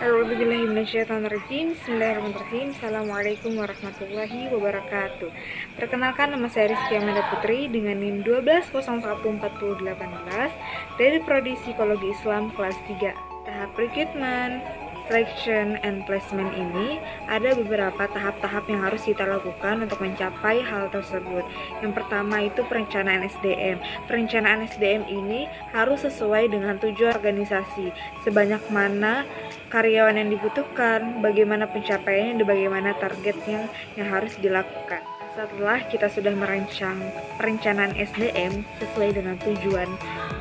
A'udzubillahiminasyaitonirrajim. Bismillahirrahmanirrahim. Assalamualaikum warahmatullahi wabarakatuh. Perkenalkan, nama saya Rizky Amanda Putri dengan NIM 12014018 dari Prodi Psikologi Islam kelas 3. Tahap rekrutmen, selection, and placement ini ada beberapa tahap-tahap yang harus kita lakukan untuk mencapai hal tersebut. Yang pertama itu perencanaan SDM. Perencanaan SDM ini harus sesuai dengan tujuan organisasi, sebanyak mana karyawan yang dibutuhkan, bagaimana pencapaiannya, dan bagaimana targetnya yang harus dilakukan. Setelah kita sudah merancang perencanaan SDM sesuai dengan tujuan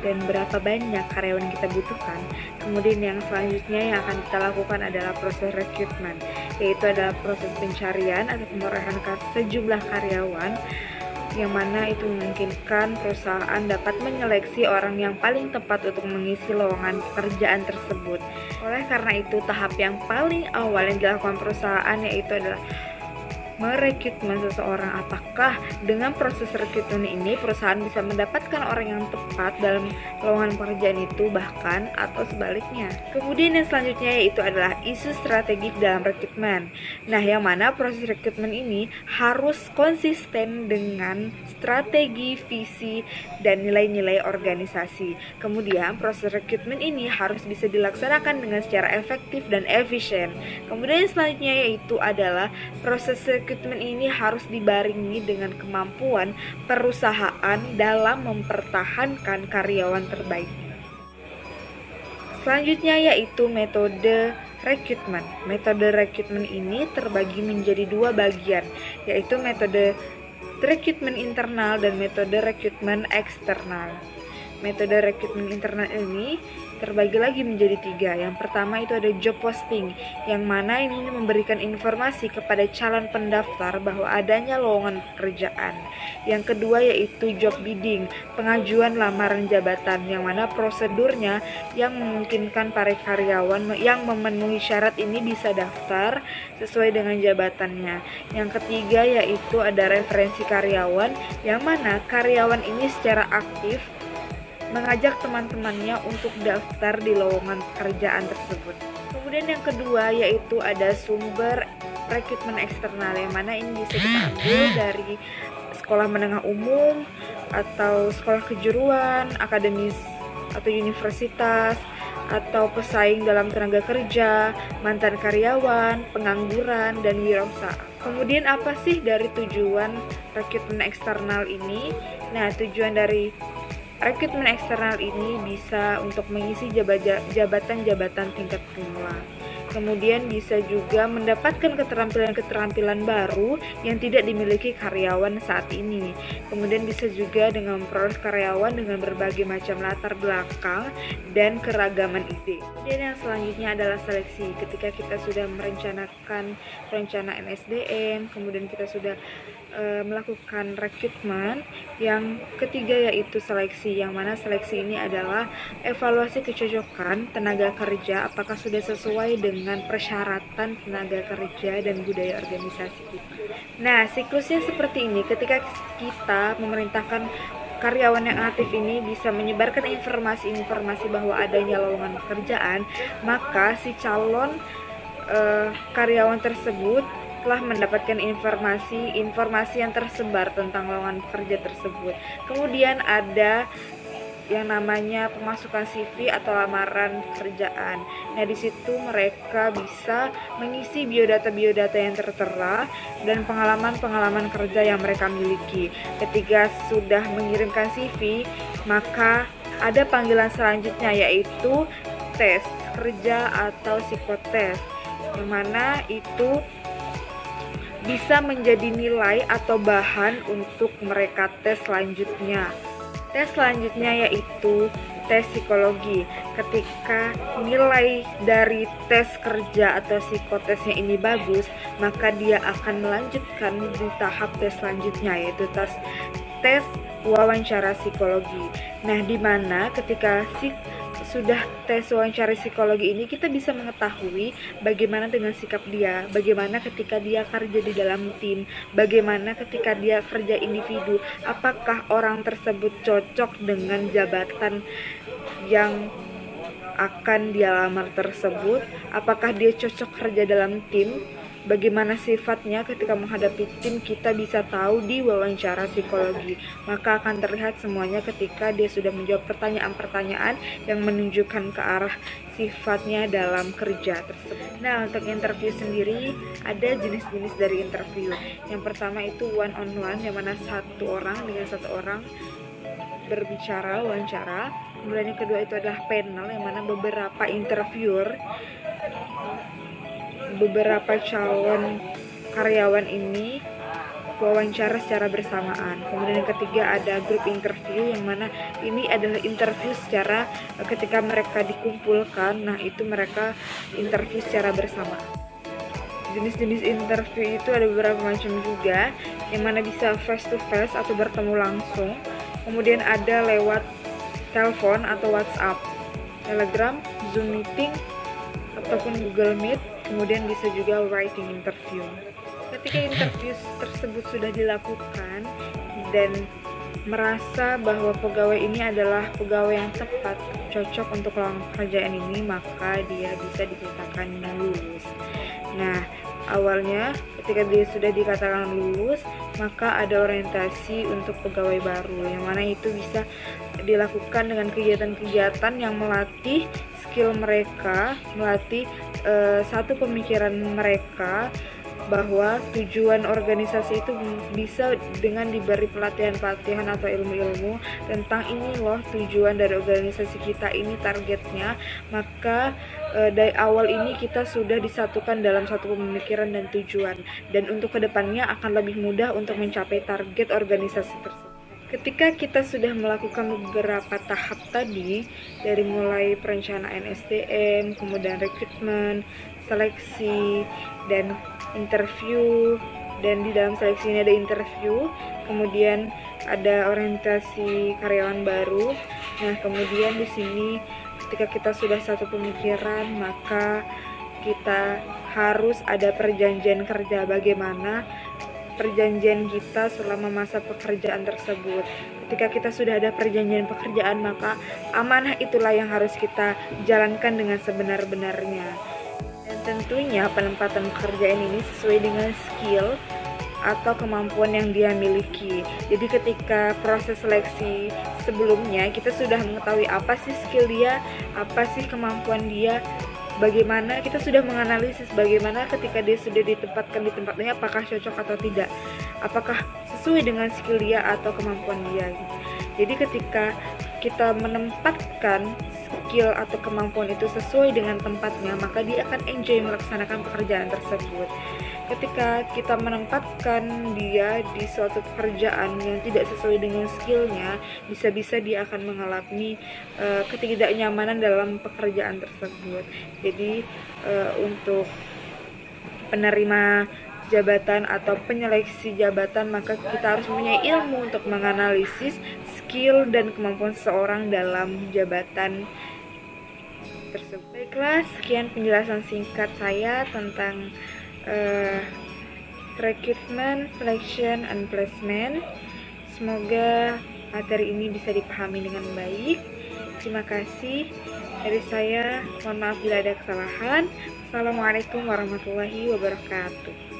dan berapa banyak karyawan yang kita butuhkan, kemudian yang selanjutnya yang akan kita lakukan adalah proses rekrutmen, yaitu adalah proses pencarian atau pemerolehan sejumlah karyawan, yang mana itu memungkinkan perusahaan dapat menyeleksi orang yang paling tepat untuk mengisi lowongan pekerjaan tersebut. Oleh karena itu, tahap yang paling awal yang dilakukan perusahaan yaitu adalah merekrutmen seseorang. Apakah dengan proses rekrutmen ini perusahaan bisa mendapatkan orang yang tepat dalam lowongan pekerjaan itu, bahkan atau sebaliknya. Kemudian yang selanjutnya yaitu adalah isu strategik dalam rekrutmen. Nah, yang mana proses rekrutmen ini harus konsisten dengan strategi, visi, dan nilai-nilai organisasi. Kemudian proses rekrutmen ini harus bisa dilaksanakan dengan secara efektif dan efisien. Kemudian yang selanjutnya yaitu adalah proses rekrutmen ini harus dibarengi dengan kemampuan perusahaan dalam mempertahankan karyawan terbaik. Selanjutnya yaitu metode rekrutmen. Metode rekrutmen ini terbagi menjadi dua bagian, yaitu metode rekrutmen internal dan metode rekrutmen eksternal. Metode rekrutmen internal ini terbagi lagi menjadi tiga. Yang pertama itu ada job posting, yang mana ini memberikan informasi kepada calon pendaftar bahwa adanya lowongan pekerjaan. Yang kedua yaitu job bidding, pengajuan lamaran jabatan, yang mana prosedurnya yang memungkinkan para karyawan yang memenuhi syarat ini bisa daftar sesuai dengan jabatannya. Yang ketiga yaitu ada referensi karyawan, yang mana karyawan ini secara aktif mengajak teman-temannya untuk daftar di lowongan pekerjaan tersebut. Kemudian yang kedua yaitu ada sumber rekrutmen eksternal, yang mana ini bisa kita ambil dari sekolah menengah umum atau sekolah kejuruan, akademis atau universitas, atau pesaing dalam tenaga kerja, mantan karyawan, pengangguran, dan wirausaha. Kemudian apa sih dari tujuan rekrutmen eksternal ini? Nah, tujuan dari rekrutmen eksternal ini bisa untuk mengisi jabatan-jabatan tingkat pemula. Kemudian bisa juga mendapatkan keterampilan-keterampilan baru yang tidak dimiliki karyawan saat ini. Kemudian bisa juga dengan memperoleh karyawan dengan berbagai macam latar belakang dan keragaman ide. Dan yang selanjutnya adalah seleksi. Ketika kita sudah merencanakan perencanaan SDM, kemudian kita sudah melakukan rekrutmen, yang ketiga yaitu seleksi, yang mana seleksi ini adalah evaluasi kecocokan tenaga kerja apakah sudah sesuai dengan persyaratan tenaga kerja dan budaya organisasi kita. Nah, siklusnya seperti ini. Ketika kita memerintahkan karyawan yang aktif ini bisa menyebarkan informasi-informasi bahwa adanya lowongan pekerjaan, maka si calon karyawan tersebut telah mendapatkan informasi yang tersebar tentang lowongan pekerja tersebut. Kemudian ada yang namanya pemasukan CV atau lamaran pekerjaan. Nah, di situ mereka bisa mengisi biodata-biodata yang tertera dan pengalaman-pengalaman kerja yang mereka miliki. Ketika sudah mengirimkan CV, maka ada panggilan selanjutnya yaitu tes kerja atau psikotes, yang mana itu bisa menjadi nilai atau bahan untuk mereka tes selanjutnya. Tes selanjutnya yaitu tes psikologi. Ketika nilai dari tes kerja atau psikotesnya ini bagus, maka dia akan melanjutkan di tahap tes selanjutnya, yaitu tes wawancara psikologi. Nah, di mana ketika sudah tes wawancara psikologi ini kita bisa mengetahui bagaimana dengan sikap dia, bagaimana ketika dia kerja di dalam tim, bagaimana ketika dia kerja individu, apakah orang tersebut cocok dengan jabatan yang akan dia lamar tersebut, apakah dia cocok kerja dalam tim, bagaimana sifatnya ketika menghadapi tim, kita bisa tahu di wawancara psikologi. Maka akan terlihat semuanya ketika dia sudah menjawab pertanyaan-pertanyaan yang menunjukkan ke arah sifatnya dalam kerja tersebut. Nah, untuk interview sendiri ada jenis-jenis dari interview. Yang pertama itu one on one, yang mana satu orang dengan satu orang berbicara, wawancara. Kemudian yang kedua itu adalah panel, yang mana beberapa calon karyawan ini wawancara secara bersamaan. Kemudian yang ketiga ada group interview, yang mana ini adalah interview secara ketika mereka dikumpulkan, nah itu mereka interview secara bersama. Jenis-jenis interview itu ada beberapa macam juga, yang mana bisa face to face atau bertemu langsung. Kemudian ada lewat telepon atau WhatsApp, Telegram, Zoom meeting, ataupun Google Meet. Kemudian bisa juga writing interview. Ketika interview tersebut sudah dilakukan dan merasa bahwa pegawai ini adalah pegawai yang tepat, cocok untuk lowongan pekerjaan ini, maka dia bisa dikatakan lulus. Nah, awalnya ketika dia sudah dikatakan lulus, maka ada orientasi untuk pegawai baru, yang mana itu bisa dilakukan dengan kegiatan-kegiatan yang melatih skill mereka, melatih satu pemikiran mereka bahwa tujuan organisasi itu bisa dengan diberi pelatihan-pelatihan atau ilmu-ilmu tentang ini loh tujuan dari organisasi kita, ini targetnya. Maka dari awal ini kita sudah disatukan dalam satu pemikiran dan tujuan, dan untuk kedepannya akan lebih mudah untuk mencapai target organisasi tersebut. Ketika kita sudah melakukan beberapa tahap tadi, dari mulai perencanaan SDM, kemudian rekrutmen, seleksi, dan interview, dan di dalam seleksi ini ada interview, kemudian ada orientasi karyawan baru. Nah, kemudian di sini ketika kita sudah satu pemikiran, maka kita harus ada perjanjian kerja, bagaimana perjanjian kita selama masa pekerjaan tersebut. Ketika kita sudah ada perjanjian pekerjaan, maka amanah itulah yang harus kita jalankan dengan sebenar-benarnya. Dan tentunya penempatan pekerjaan ini sesuai dengan skill atau kemampuan yang dia miliki. Jadi ketika proses seleksi sebelumnya, kita sudah mengetahui apa sih skill dia, apa sih kemampuan dia, bagaimana kita sudah menganalisis bagaimana ketika dia sudah ditempatkan di tempatnya, apakah cocok atau tidak, apakah sesuai dengan skill dia atau kemampuan dia. Jadi ketika kita menempatkan skill atau kemampuan itu sesuai dengan tempatnya, maka dia akan enjoy melaksanakan pekerjaan tersebut. Ketika kita menempatkan dia di suatu pekerjaan yang tidak sesuai dengan skillnya, bisa-bisa dia akan mengalami ketidaknyamanan dalam pekerjaan tersebut. Jadi untuk penerima jabatan atau penyeleksi jabatan, maka kita harus mempunyai ilmu untuk menganalisis skill dan kemampuan seseorang dalam jabatan tersebut. Baiklah, sekian penjelasan singkat saya tentang recruitment, selection, and placement. Semoga materi ini bisa dipahami dengan baik. Terima kasih dari saya. Mohon maaf bila ada kesalahan. Assalamualaikum warahmatullahi wabarakatuh.